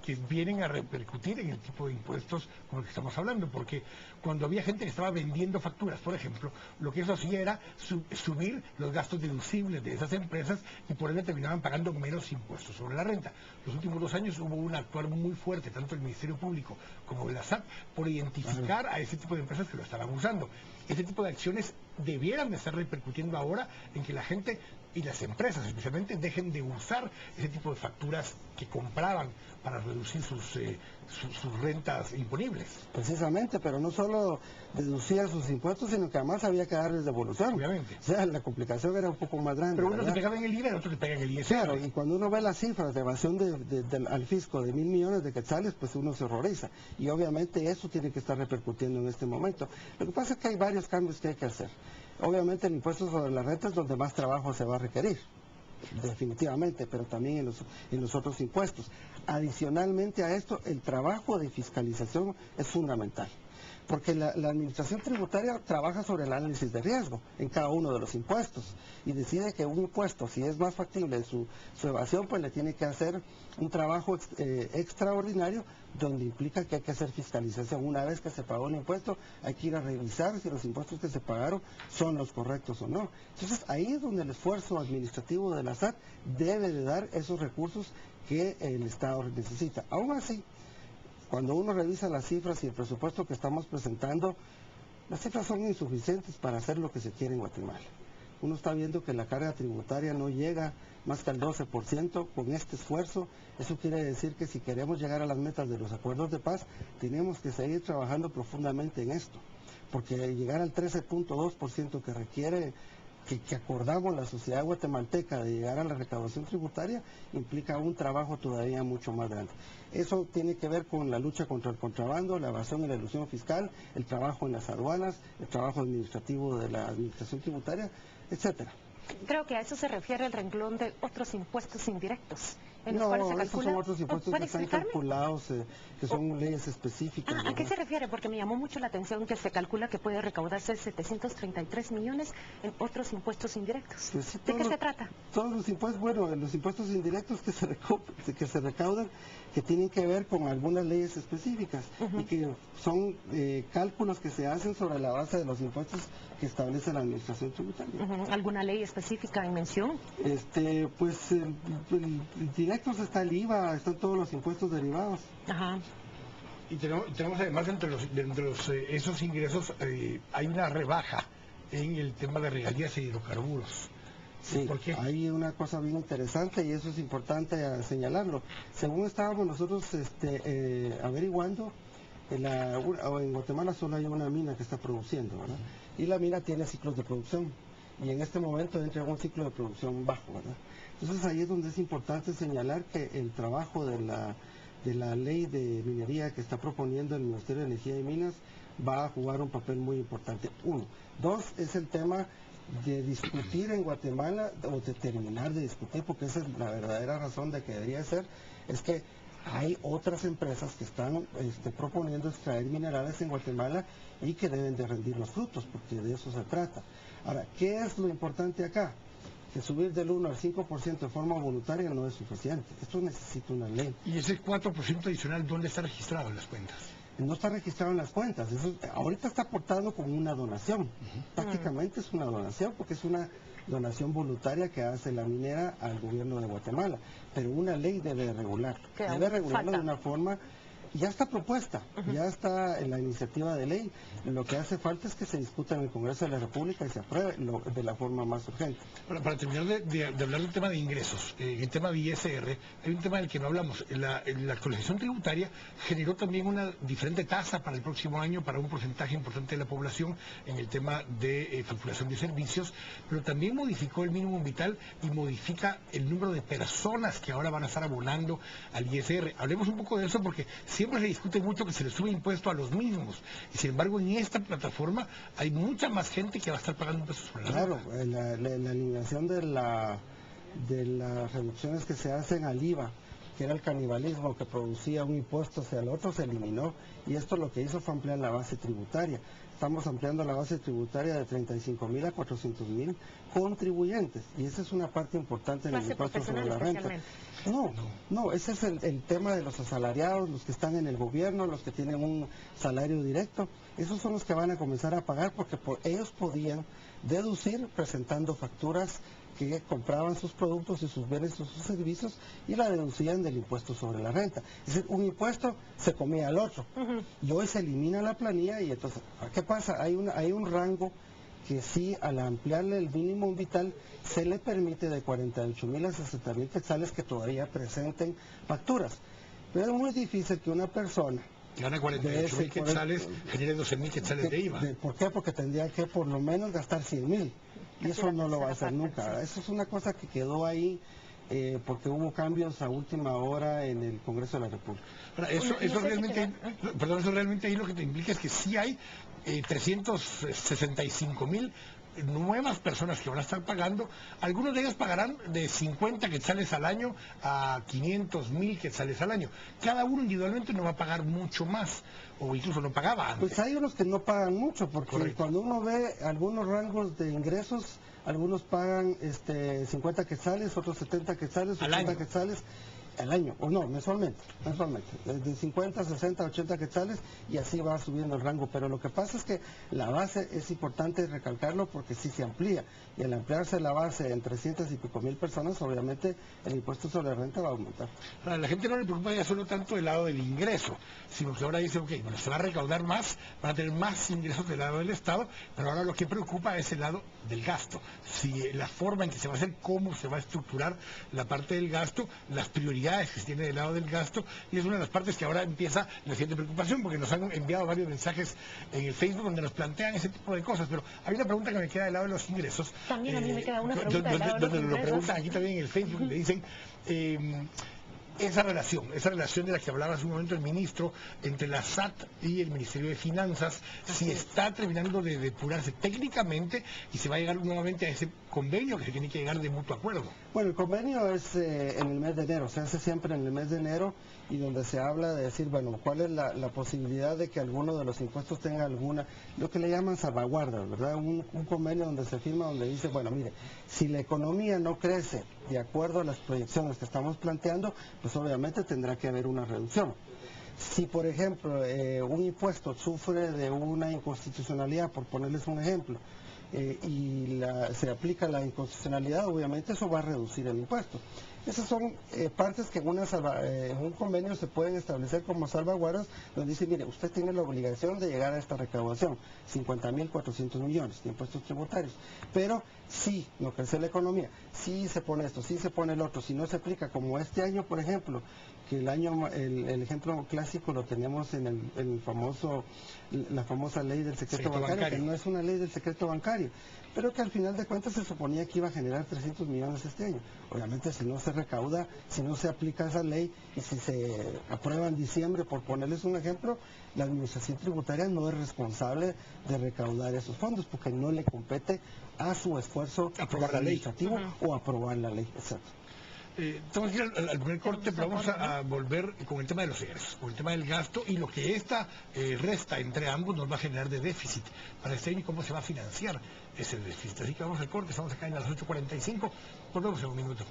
que vienen a repercutir en el tipo de impuestos con el que estamos hablando, porque cuando había gente que estaba vendiendo facturas, por ejemplo, lo que eso hacía era subir los gastos deducibles de esas empresas y por ende terminaban pagando menos impuestos sobre la renta. Los últimos 2 años hubo un actuar muy fuerte, tanto el Ministerio Público como la SAT, por identificar a ese tipo de empresas que lo estaban usando. Ese tipo de acciones debieran de estar repercutiendo ahora en que la gente y las empresas especialmente dejen de usar ese tipo de facturas que compraban para reducir sus rentas imponibles. Precisamente, pero no solo deducían sus impuestos, sino que además había que darles devolución. Obviamente. O sea, la complicación era un poco más grande. Pero uno se pegaba en el IVA y otro se pega en el ISR. Claro, y cuando uno ve las cifras de evasión al fisco de 1.000 millones de quetzales, pues uno se horroriza. Y obviamente eso tiene que estar repercutiendo en este momento. Lo que pasa es que hay varios cambios que hay que hacer. Obviamente el impuesto sobre la renta es donde más trabajo se va a requerir, definitivamente, pero también en los otros impuestos. Adicionalmente a esto, el trabajo de fiscalización es fundamental, porque la administración tributaria trabaja sobre el análisis de riesgo en cada uno de los impuestos y decide que un impuesto, si es más factible su evasión, pues le tiene que hacer un trabajo extraordinario donde implica que hay que hacer fiscalización. Una vez que se pagó un impuesto, hay que ir a revisar si los impuestos que se pagaron son los correctos o no. Entonces ahí es donde el esfuerzo administrativo de la SAT debe de dar esos recursos que el Estado necesita. Aún así, cuando uno revisa las cifras y el presupuesto que estamos presentando, las cifras son insuficientes para hacer lo que se quiere en Guatemala. Uno está viendo que la carga tributaria no llega más que al 12% con este esfuerzo. Eso quiere decir que si queremos llegar a las metas de los acuerdos de paz, tenemos que seguir trabajando profundamente en esto, porque llegar al 13.2% que requiere que acordamos la sociedad guatemalteca de llegar a la recaudación tributaria implica un trabajo todavía mucho más grande. Eso tiene que ver con la lucha contra el contrabando, la evasión y la elusión fiscal, el trabajo en las aduanas, el trabajo administrativo de la administración tributaria, etcétera. Creo que a eso se refiere el renglón de otros impuestos indirectos, en los No, cuales se estos calcula... son otros impuestos que están calculados, que son leyes específicas. ¿A qué se refiere? Porque me llamó mucho la atención que se calcula que puede recaudarse 733 millones en otros impuestos indirectos. Pues sí, ¿De qué se trata? Todos los impuestos, bueno, los impuestos indirectos que se recaudan, que tienen que ver con algunas leyes específicas y que son cálculos que se hacen sobre la base de los impuestos que establece la administración tributaria. ¿Alguna ley específica en mención? Pues directos está el IVA, están todos los impuestos derivados. Ajá. Y tenemos además entre esos ingresos hay una rebaja en el tema de regalías e hidrocarburos. Sí, ¿Por qué? hay una cosa bien interesante y eso es importante señalarlo. Según estábamos nosotros averiguando, en Guatemala solo hay una mina que está produciendo, ¿verdad? Y la mina tiene ciclos de producción y en este momento entra en un ciclo de producción bajo, ¿verdad? Entonces ahí es donde es importante señalar que el trabajo de la ley de minería que está proponiendo el Ministerio de Energía y Minas va a jugar un papel muy importante. 1. 2, es el tema de discutir en Guatemala, o de terminar de discutir, porque esa es la verdadera razón de que debería ser, es que hay otras empresas que están proponiendo extraer minerales en Guatemala y que deben de rendir los frutos, porque de eso se trata. Ahora, ¿qué es lo importante acá? Que subir del 1 al 5% de forma voluntaria no es suficiente. Esto necesita una ley. ¿Y ese 4% adicional dónde está registrado en las cuentas? No está registrado en las cuentas. Eso, ahorita está aportado como una donación. Prácticamente es una donación porque es una donación voluntaria que hace la minera al gobierno de Guatemala. Pero una ley debe regularlo. Debe regularlo de una forma... Ya está propuesta, ya está en la iniciativa de ley. Lo que hace falta es que se discuta en el Congreso de la República y se apruebe de la forma más urgente. Bueno, para terminar de hablar del tema de ingresos, el tema de ISR, hay un tema del que no hablamos. La actualización tributaria generó también una diferente tasa para el próximo año para un porcentaje importante de la población en el tema de facturación de servicios, pero también modificó el mínimo vital y modifica el número de personas que ahora van a estar abonando al ISR. Hablemos un poco de eso porque siempre se discute mucho que se le sube impuesto a los mismos, y sin embargo en esta plataforma hay mucha más gente que va a estar pagando impuestos sobre la renta. Claro, la eliminación de las reducciones que se hacen al IVA que era el canibalismo que producía un impuesto hacia el otro, se eliminó, y esto lo que hizo fue ampliar la base tributaria. Estamos ampliando la base tributaria de 35.000 a 400.000 contribuyentes, y esa es una parte importante en el impuesto sobre la renta. No, ese es el tema de los asalariados, los que están en el gobierno, los que tienen un salario directo. Esos son los que van a comenzar a pagar, porque ellos podían deducir presentando facturas que compraban sus productos y sus bienes o sus servicios, y la deducían del impuesto sobre la renta. Es decir, un impuesto se comía al otro. Y hoy se elimina la planilla, y entonces, ¿qué pasa? Hay un rango que sí, al ampliarle el mínimo vital, se le permite de 48.000 a 60.000 quetzales que todavía presenten facturas. Pero es muy difícil que una persona gana 48.000 quetzales, genere 12.000 quetzales de IVA. ¿Por qué? Porque tendría que por lo menos gastar 100.000. Y eso no lo va a hacer nunca. Eso es una cosa que quedó ahí porque hubo cambios a última hora en el Congreso de la República. Ahora, eso realmente ahí lo que te implica es que sí hay 365.000 nuevas personas que van a estar pagando. Algunos de ellos pagarán de 50 quetzales al año a 500.000 quetzales al año. Cada uno individualmente no va a pagar mucho más, o incluso no pagaba antes. Pues hay unos que no pagan mucho, porque Correcto. Cuando uno ve algunos rangos de ingresos, algunos pagan 50 quetzales, otros 70 quetzales, 80 quetzales al año, o no, mensualmente, de 50, 60, 80 quetzales, y así va subiendo el rango. Pero lo que pasa es que la base es importante recalcarlo, porque sí se amplía, y al ampliarse la base en 300 y pico mil personas, obviamente el impuesto sobre la renta va a aumentar. A la gente no le preocupa ya solo tanto el lado del ingreso, sino que ahora dice, ok, bueno, se va a recaudar más, van a tener más ingresos del lado del Estado, pero ahora lo que preocupa es el lado del gasto. Si la forma en que se va a hacer, cómo se va a estructurar la parte del gasto, las prioridades que se tiene del lado del gasto, y es una de las partes que ahora empieza la siguiente preocupación, porque nos han enviado varios mensajes en el Facebook donde nos plantean ese tipo de cosas. Pero hay una pregunta que me queda del lado de los ingresos. También a mí me queda una pregunta del lado de los donde ingresos. lo preguntan aquí también en el Facebook, le dicen esa relación de la que hablaba hace un momento el ministro entre la SAT y el Ministerio de Finanzas, si está terminando de depurarse técnicamente y se va a llegar nuevamente a ese convenio que se tiene que llegar de mutuo acuerdo. Bueno, el convenio es en el mes de enero, se hace siempre en el mes de enero, y donde se habla de decir, bueno, cuál es la posibilidad de que alguno de los impuestos tenga alguna, lo que le llaman salvaguardas, ¿verdad? Un convenio donde se firma, donde dice, bueno, mire, si la economía no crece de acuerdo a las proyecciones que estamos planteando, pues obviamente tendrá que haber una reducción. Si, por ejemplo, un impuesto sufre de una inconstitucionalidad, por ponerles un ejemplo, y se aplica la inconstitucionalidad, obviamente eso va a reducir el impuesto. Esas son partes que en un convenio se pueden establecer como salvaguardas, donde dice, mire, usted tiene la obligación de llegar a esta recaudación, 50.400 millones de impuestos tributarios, pero si no crece la economía, si se pone esto, si se pone el otro, si no se aplica, como este año, por ejemplo, que el ejemplo clásico lo tenemos en la famosa ley del secreto bancario, que no es una ley del secreto bancario, pero que al final de cuentas se suponía que iba a generar 300 millones este año. Obviamente, si no se recauda, si no se aplica esa ley, y si se aprueba en diciembre, por ponerles un ejemplo, la administración tributaria no es responsable de recaudar esos fondos, porque no le compete a su esfuerzo administrativo o aprobar la ley. Exacto. Tenemos que ir al primer corte, pero vamos a volver con el tema de los ingresos, con el tema del gasto y lo que esta resta entre ambos nos va a generar de déficit para este año y cómo se va a financiar ese déficit. Así que vamos al corte, estamos acá en las 8:45, volvemos en un minuto.